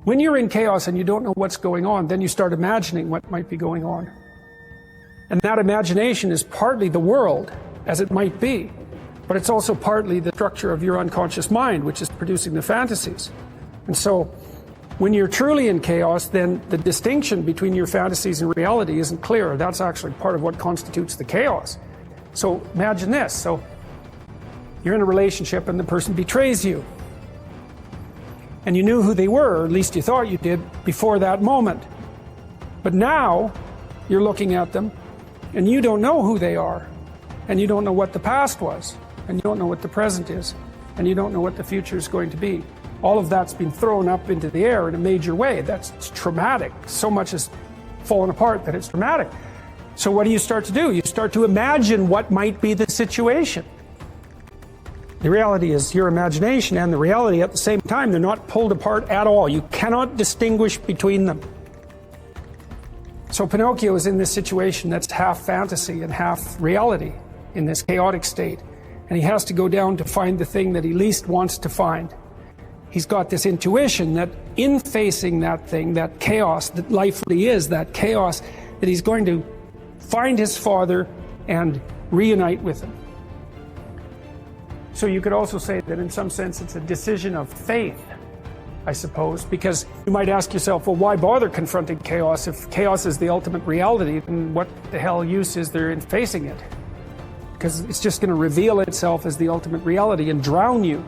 When you're in chaos and you don't know what's going on, then you start imagining what might be going on. And that imagination is partly the world, as it might be, but it's also partly the structure of your unconscious mind, which is producing the fantasies. And so, when you're truly in chaos, then the distinction between your fantasies and reality isn't clear. That's actually part of what constitutes the chaos. So imagine this. So you're in a relationship and the person betrays you. And you knew who they were, or at least you thought you did, before that moment. But now you're looking at them and you don't know who they are. And you don't know what the past was. And you don't know what the present is. And you don't know what the future is going to be. All of that's been thrown up into the air in a major way. That's traumatic. So much has fallen apart that it's traumatic. So what do you start to do? You start to imagine what might be the situation. The reality is your imagination and the reality at the same time. They're not pulled apart at all. You cannot distinguish between them. So Pinocchio is in this situation that's half fantasy and half reality, in this chaotic state. And he has to go down to find the thing that he least wants to find. He's got this intuition that in facing that thing, that chaos, that life really is, that chaos, that he's going to find his father and reunite with him. So you could also say that in some sense it's a decision of faith, I suppose, because you might ask yourself, well, why bother confronting chaos? If chaos is the ultimate reality, then what the hell use is there in facing it? Because it's just going to reveal itself as the ultimate reality and drown you.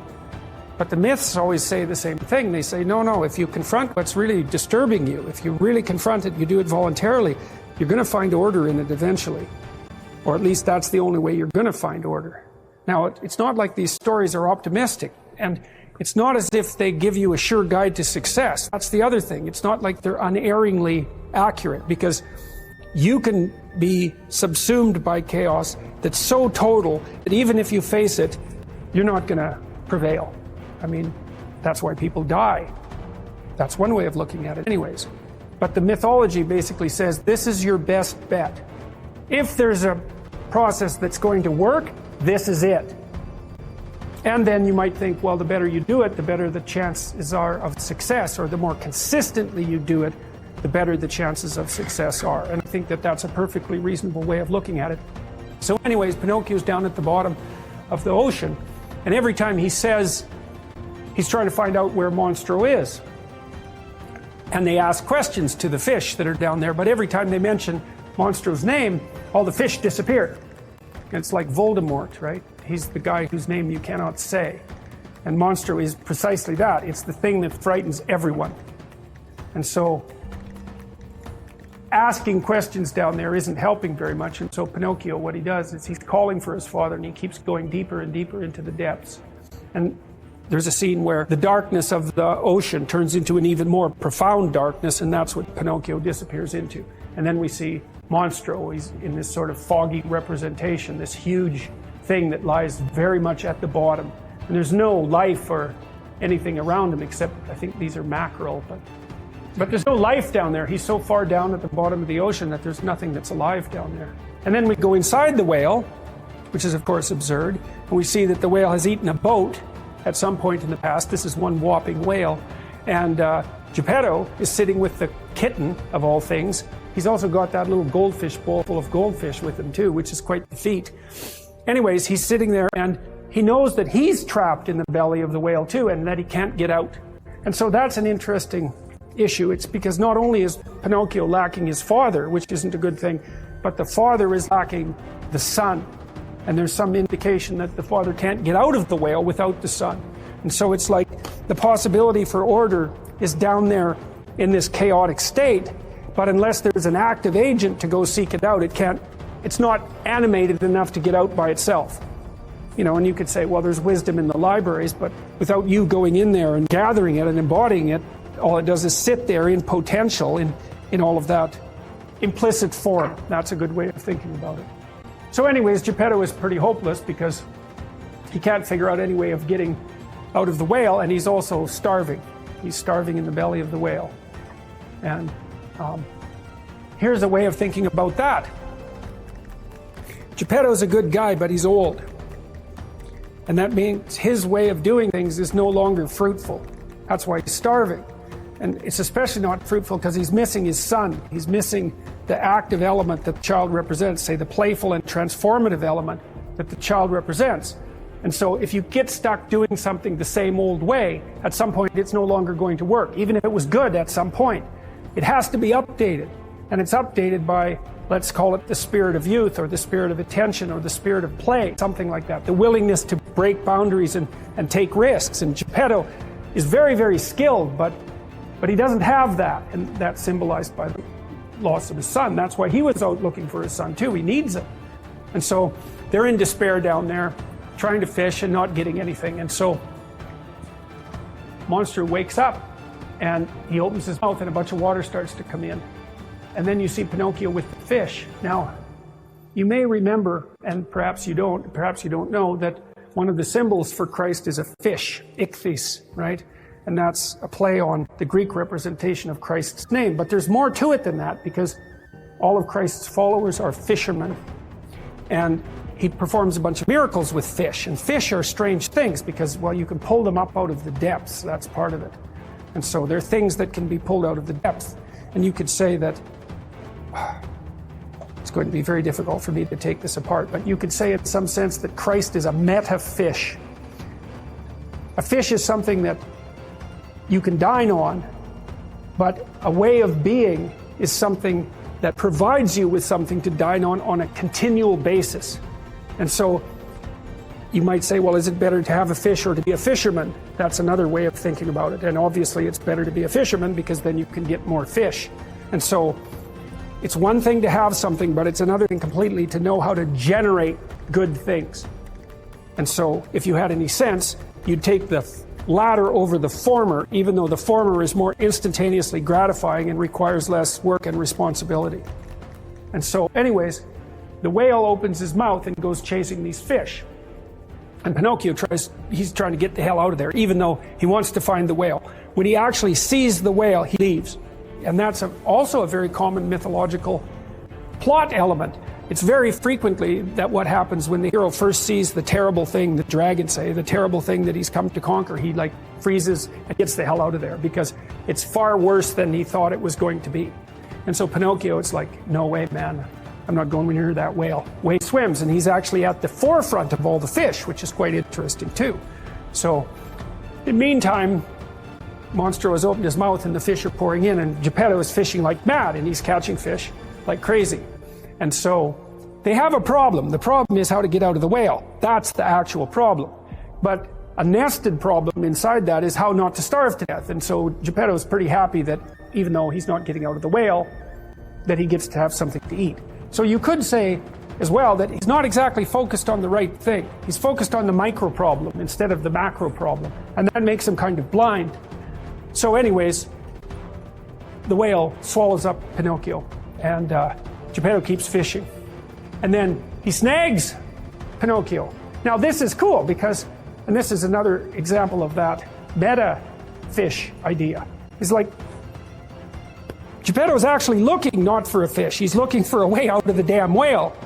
But the myths always say the same thing. They say, no, if you confront what's really disturbing you, if you really confront it, you do it voluntarily, you're going to find order in it eventually. Or at least that's the only way you're going to find order. Now, it's not like these stories are optimistic, and it's not as if they give you a sure guide to success. That's the other thing. It's not like they're unerringly accurate, because you can be subsumed by chaos that's so total that even if you face it, you're not going to prevail. I mean, that's why people die. That's one way of looking at it anyways. But the mythology basically says this is your best bet. If there's a process that's going to work, this is it. And then you might think, well, the better you do it, the better the chances are of success, or the more consistently you do it, the better the chances of success are. And I think that that's a perfectly reasonable way of looking at it. So anyways, Pinocchio's down at the bottom of the ocean, and every time he says he's trying to find out where Monstro is, and they ask questions to the fish that are down there, but every time they mention Monstro's name, all the fish disappear. It's like Voldemort, right? He's the guy whose name you cannot say. And Monstro is precisely that. It's the thing that frightens everyone. And so asking questions down there isn't helping very much. And so Pinocchio, what he does is he's calling for his father, and he keeps going deeper and deeper into the depths. And there's a scene where the darkness of the ocean turns into an even more profound darkness, and that's what Pinocchio disappears into. And then we see Monstro. He's in this sort of foggy representation, this huge thing that lies very much at the bottom. And there's no life or anything around him except, I think these are mackerel, but there's no life down there. He's so far down at the bottom of the ocean that there's nothing that's alive down there. And then we go inside the whale, which is of course absurd, and we see that the whale has eaten a boat at some point in the past. This is one whopping whale. And Geppetto is sitting with the kitten, of all things. He's also got that little goldfish bowl full of goldfish with him too, which is quite the feat. Anyways, he's sitting there and he knows that he's trapped in the belly of the whale too, and that he can't get out. And so that's an interesting issue. It's because not only is Pinocchio lacking his father, which isn't a good thing, but the father is lacking the son. And there's some indication that the father can't get out of the whale without the son. And so it's like the possibility for order is down there in this chaotic state, but unless there's an active agent to go seek it out, it's not animated enough to get out by itself. You know, and you could say, well, there's wisdom in the libraries, but without you going in there and gathering it and embodying it, all it does is sit there in potential, in all of that implicit form. That's a good way of thinking about it. So anyways, Geppetto is pretty hopeless because he can't figure out any way of getting out of the whale, and he's also starving. He's starving in the belly of the whale. And here's a way of thinking about that. Geppetto's a good guy, but he's old. And that means his way of doing things is no longer fruitful. That's why he's starving. And it's especially not fruitful because he's missing his son. He's missing the active element that the child represents, say the playful and transformative element that the child represents. And so if you get stuck doing something the same old way, at some point it's no longer going to work, even if it was good at some point. It has to be updated. And it's updated by, let's call it the spirit of youth, or the spirit of attention, or the spirit of play, something like that. The willingness to break boundaries and take risks. And Geppetto is very, very skilled, but he doesn't have that. And that's symbolized by the loss of his son. That's why he was out looking for his son too. He needs him. And so they're in despair down there, trying to fish and not getting anything. And so Monster wakes up and he opens his mouth and a bunch of water starts to come in. And then you see Pinocchio with the fish. Now, you may remember, and perhaps you don't know, that one of the symbols for Christ is a fish, ichthys, right? And that's a play on the Greek representation of Christ's name. But there's more to it than that, because all of Christ's followers are fishermen. And he performs a bunch of miracles with fish. And fish are strange things because, well, you can pull them up out of the depths. That's part of it. And so they're things that can be pulled out of the depths. And you could say that, it's going to be very difficult for me to take this apart, but you could say in some sense that Christ is a meta-fish. A fish is something that you can dine on, but a way of being is something that provides you with something to dine on a continual basis. And so you might say, well, is it better to have a fish or to be a fisherman? That's another way of thinking about it. And obviously it's better to be a fisherman because then you can get more fish. And so it's one thing to have something, but it's another thing completely to know how to generate good things. And so if you had any sense, you'd take the latter over the former, even though the former is more instantaneously gratifying and requires less work and responsibility. And so anyways, the whale opens his mouth and goes chasing these fish. And Pinocchio he's trying to get the hell out of there, even though he wants to find the whale. When he actually sees the whale, he leaves. And that's also a very common mythological plot element. It's very frequently that what happens when the hero first sees the terrible thing, the dragon say, the terrible thing that he's come to conquer, he like freezes and gets the hell out of there because it's far worse than he thought it was going to be. And so Pinocchio, it's like, no way, man, I'm not going near that whale. Away he swims, and he's actually at the forefront of all the fish, which is quite interesting too. So in the meantime, Monstro has opened his mouth and the fish are pouring in, and Geppetto is fishing like mad and he's catching fish like crazy. And so they have a problem. The problem is how to get out of the whale. That's the actual problem. But a nested problem inside that is how not to starve to death. And so Geppetto is pretty happy that even though he's not getting out of the whale, that he gets to have something to eat. So you could say as well that he's not exactly focused on the right thing. He's focused on the micro problem instead of the macro problem. And that makes him kind of blind. So anyways, the whale swallows up Pinocchio, and Geppetto keeps fishing. And then he snags Pinocchio. Now this is cool because, and this is another example of that meta-fish idea. It's like, Geppetto's actually looking not for a fish, he's looking for a way out of the damn whale.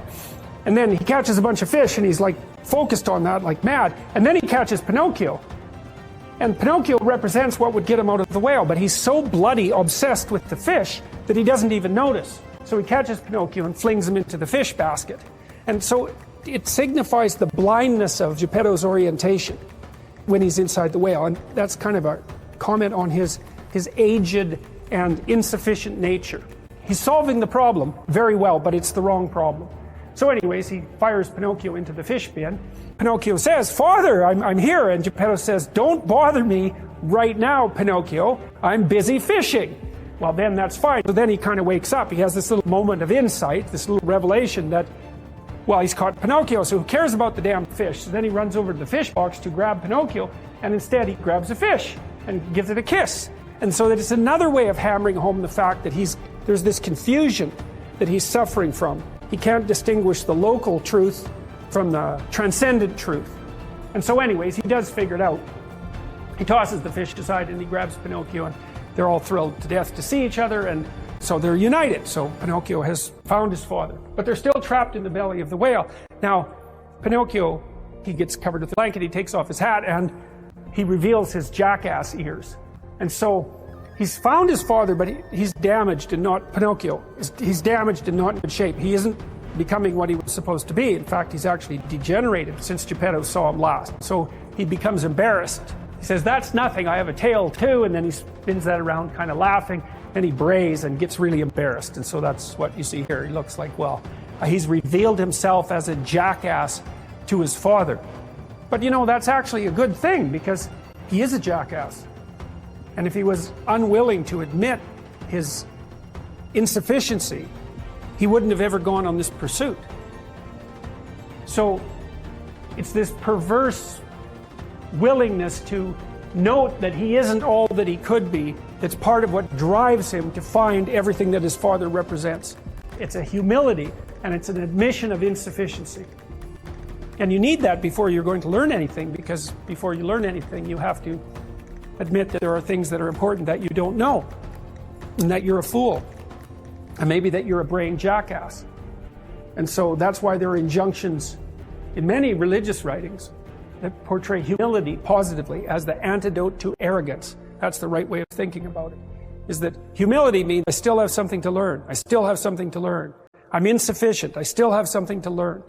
And then he catches a bunch of fish and he's like focused on that like mad. And then he catches Pinocchio. And Pinocchio represents what would get him out of the whale, but he's so bloody obsessed with the fish that he doesn't even notice. So he catches Pinocchio and flings him into the fish basket. And so it signifies the blindness of Geppetto's orientation when he's inside the whale. And that's kind of a comment on his aged and insufficient nature. He's solving the problem very well, but it's the wrong problem. So anyways, he fires Pinocchio into the fish bin. Pinocchio says, "Father, I'm here." And Geppetto says, "Don't bother me right now, Pinocchio. I'm busy fishing." Well, then that's fine. So then he kind of wakes up. He has this little moment of insight, this little revelation that, well, he's caught Pinocchio, so who cares about the damn fish? So then he runs over to the fish box to grab Pinocchio, and instead he grabs a fish and gives it a kiss. And so that it's another way of hammering home the fact that there's this confusion that he's suffering from. He can't distinguish the local truth from the transcendent truth. And so anyways, he does figure it out. He tosses the fish aside and he grabs Pinocchio, and they're all thrilled to death to see each other, and so they're united. So Pinocchio has found his father, but they're still trapped in the belly of the whale. Now, Pinocchio, he gets covered with a blanket, he takes off his hat, and he reveals his jackass ears. And so He's found his father, but he's damaged and not Pinocchio. He's damaged and not in good shape. He isn't becoming what he was supposed to be. In fact, he's actually degenerated since Geppetto saw him last. So he becomes embarrassed. He says, "That's nothing, I have a tail too," and then he spins that around kind of laughing, and he brays and gets really embarrassed. And so that's what you see here. He looks like, well, he's revealed himself as a jackass to his father. But you know, that's actually a good thing, because he is a jackass. And if he was unwilling to admit his insufficiency, he wouldn't have ever gone on this pursuit. So it's this perverse willingness to note that he isn't all that he could be that's part of what drives him to find everything that his father represents. It's a humility, and it's an admission of insufficiency. And you need that before you're going to learn anything, because before you learn anything, you have to admit that there are things that are important that you don't know, and that you're a fool, and maybe that you're a brain jackass. And so that's why there are injunctions in many religious writings that portray humility positively as the antidote to arrogance. That's the right way of thinking about it, is that humility means I still have something to learn. I still have something to learn. I'm insufficient. I still have something to learn.